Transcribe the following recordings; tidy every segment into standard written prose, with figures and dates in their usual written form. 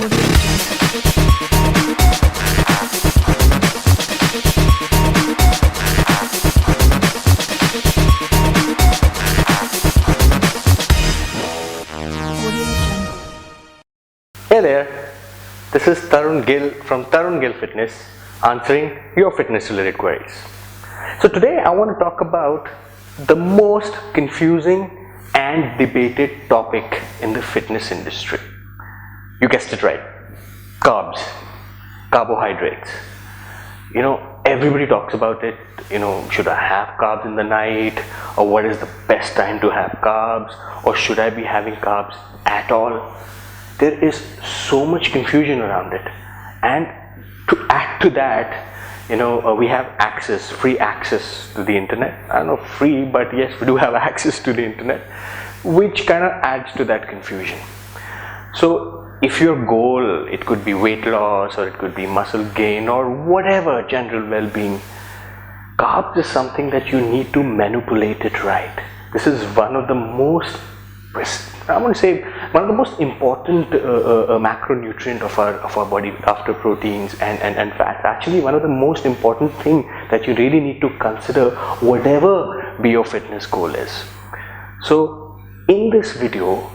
Hey there, this is Tarun Gill from Tarun Gill Fitness, answering your fitness related queries. So today I want to talk about the most confusing and debated topic in the fitness industry. You guessed it right, carbs, carbohydrates. You know, everybody talks about it. You know, should I have carbs in the night, or what is the best time to have carbs, or should I be having carbs at all? There is so much confusion around it, and to add to that, you know, we have free access to the internet. I don't know, free, but yes, we do have access to the internet, which kind of adds to that confusion. So if your goal, it could be weight loss, or it could be muscle gain, or whatever, general well-being, carbs is something that you need to manipulate it right. This is one of the most, I want to say, one of the most important macronutrient of our body after proteins and fats. Actually, one of the most important thing that you really need to consider, whatever be your fitness goal is. So in this video,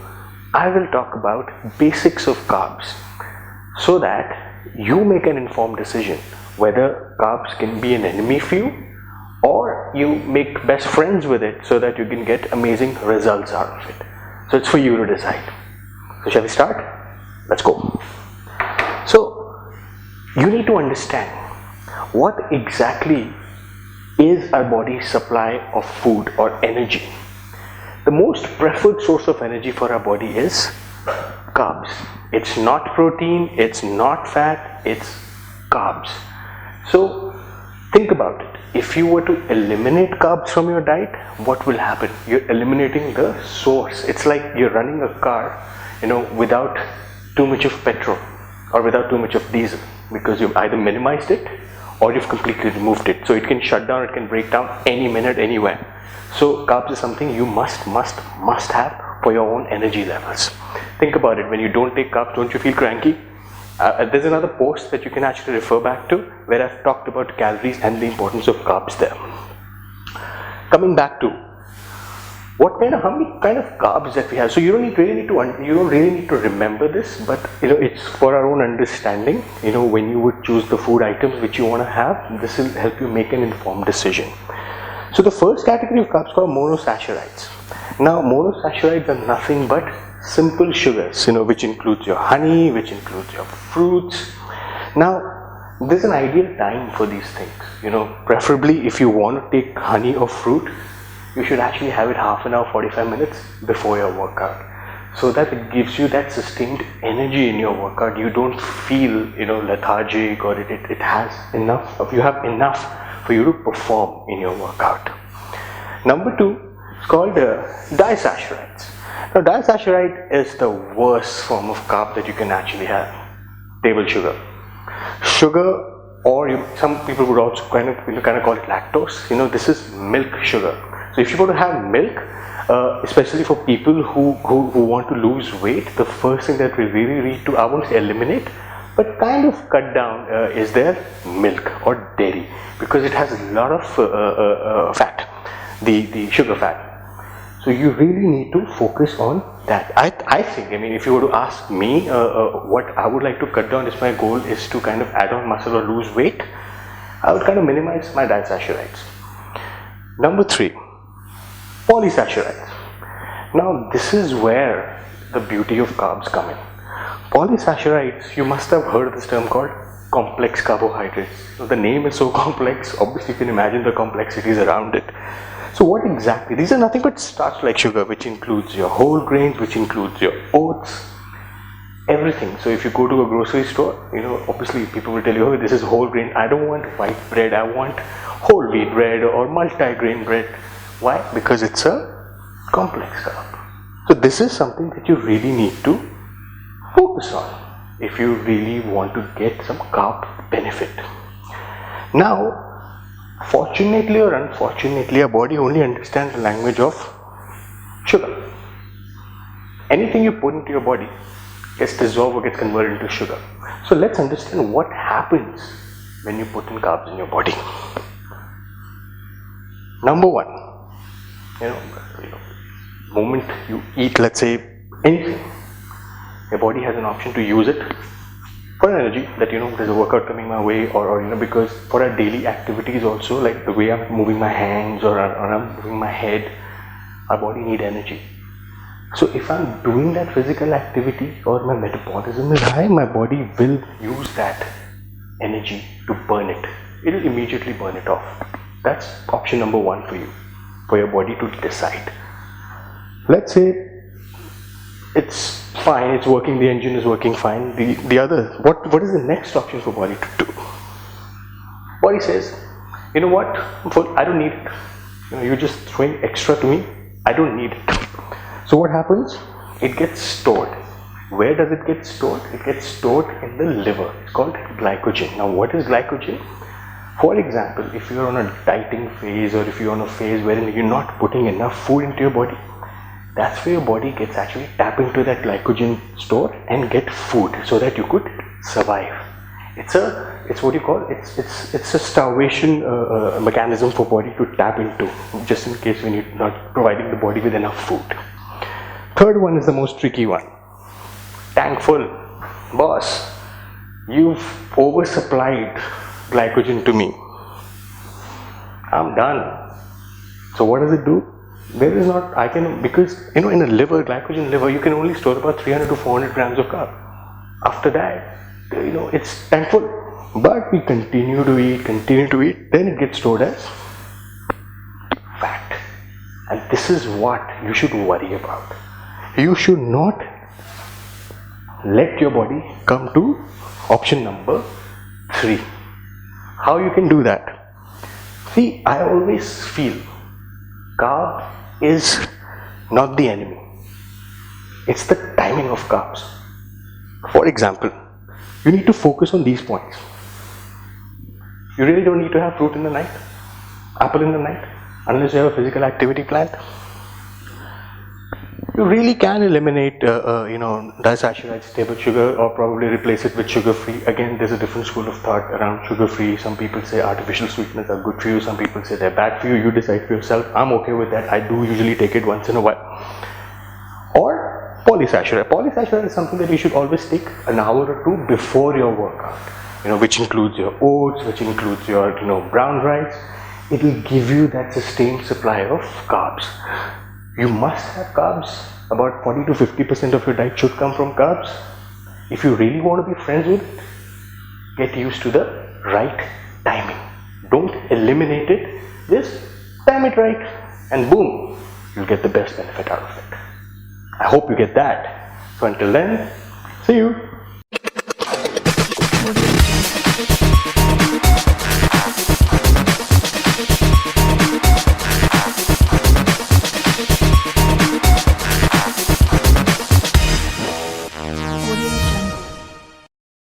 I will talk about basics of carbs so that you make an informed decision whether carbs can be an enemy for you, or you make best friends with it so that you can get amazing results out of it. So it's for you to decide. So shall we start? Let's go. So you need to understand what exactly is our body's supply of food or energy. The most preferred source of energy for our body is carbs. It's not protein, it's not fat, it's carbs. So think about it. If you were to eliminate carbs from your diet, what will happen? You're eliminating the source. It's like you're running a car, you know, without too much of petrol or without too much of diesel, because you've either minimized it or you've completely removed it. So it can shut down, it can break down any minute, anywhere. So carbs is something you must have for your own energy levels. Think about it. When you don't take carbs, don't you feel cranky? There's another post that you can actually refer back to where I've talked about calories and the importance of carbs there. Coming back to how many kind of carbs that we have. So you don't really need to remember this, but you know, it's for our own understanding. You know, when you would choose the food items which you want to have, this will help you make an informed decision. So the first category of carbs is called monosaccharides. Now monosaccharides are nothing but simple sugars, you know, which includes your honey, which includes your fruits. Now there's an ideal time for these things, you know, preferably if you want to take honey or fruit, you should actually have it half an hour, 45 minutes before your workout, so that it gives you that sustained energy in your workout. You don't feel, you know, lethargic, or it has enough, you have enough for you to perform in your workout. Number two is called disaccharides. Now disaccharide is the worst form of carb that you can actually have. Table sugar, or some people would also kind of call it lactose. You know, this is milk sugar. So if you want to have milk, especially for people who want to lose weight, the first thing that we really need to, I won't say eliminate, but kind of cut down is their milk or dairy, because it has a lot of fat, the sugar fat. So you really need to focus on that. I think, I mean, if you were to ask me what I would like to cut down, if my goal is to kind of add on muscle or lose weight, I would kind of minimize my disaccharides. Number three, polysaccharides. Now this is where the beauty of carbs come in. Polysaccharides, you must have heard of this term called complex carbohydrates. So the name is so complex, obviously you can imagine the complexities around it. So what exactly? These are nothing but starch like sugar, which includes your whole grains, which includes your oats, everything. So if you go to a grocery store, you know, obviously people will tell you, oh, this is whole grain. I don't want white bread, I want whole wheat bread or multi-grain bread. Why? Because it's a complex carb. So this is something that you really need to focus on if you really want to get some carb benefit. Now, fortunately or unfortunately, our body only understands the language of sugar. Anything you put into your body, gets dissolved or gets converted into sugar. So let's understand what happens when you put in carbs in your body. Number one, moment you eat, let's say anything, your body has an option to use it for energy, that there's a workout coming my way, or because for our daily activities also, like the way I'm moving my hands or I'm moving my head, our body need energy. So if I'm doing that physical activity or my metabolism is high, my body will use that energy to burn it. It will immediately burn it off. That's option number one for you, for your body to decide. Let's say it's fine, it's working, the engine is working fine. The other, what is the next option for body to do? Body says, you know what, I don't need it. You're just throwing extra to me, I don't need it. So what happens? It gets stored. Where does it get stored? It gets stored in the liver. It's called glycogen. Now what is glycogen? For example, if you're on a dieting phase, or if you're on a phase wherein you're not putting enough food into your body, that's where your body gets actually tap into that glycogen store and get food so that you could survive. It's what you call, it's a starvation mechanism for body to tap into, just in case when you're not providing the body with enough food. Third one is the most tricky one. Tank full. Boss, you've oversupplied glycogen to me. I'm done. So what does it do? There is not, because in a liver, glycogen liver, you can only store about 300 to 400 grams of carb. After that, it's tank full. But we continue to eat, then it gets stored as fat. And this is what you should worry about. You should not let your body come to option number 3. How you can do that? See, I always feel carb is not the enemy. It's the timing of carbs. For example, you need to focus on these points. You really don't need to have fruit in the night, apple in the night, unless you have a physical activity planned. You really can eliminate disaccharides, table sugar, or probably replace it with sugar-free. Again, there's a different school of thought around sugar-free. Some people say artificial sweeteners are good for you, some people say they're bad for you. You decide for yourself. I'm okay with that. I do usually take it once in a while. Or polysaccharide. Polysaccharide is something that you should always take an hour or two before your workout, which includes your oats, which includes your brown rice. It will give you that sustained supply of carbs. You must have carbs. About 40 to 50% of your diet should come from carbs. If you really want to be friends with it, get used to the right timing. Don't eliminate it, just time it right, and boom, you'll get the best benefit out of it. I hope you get that. So until then, see you.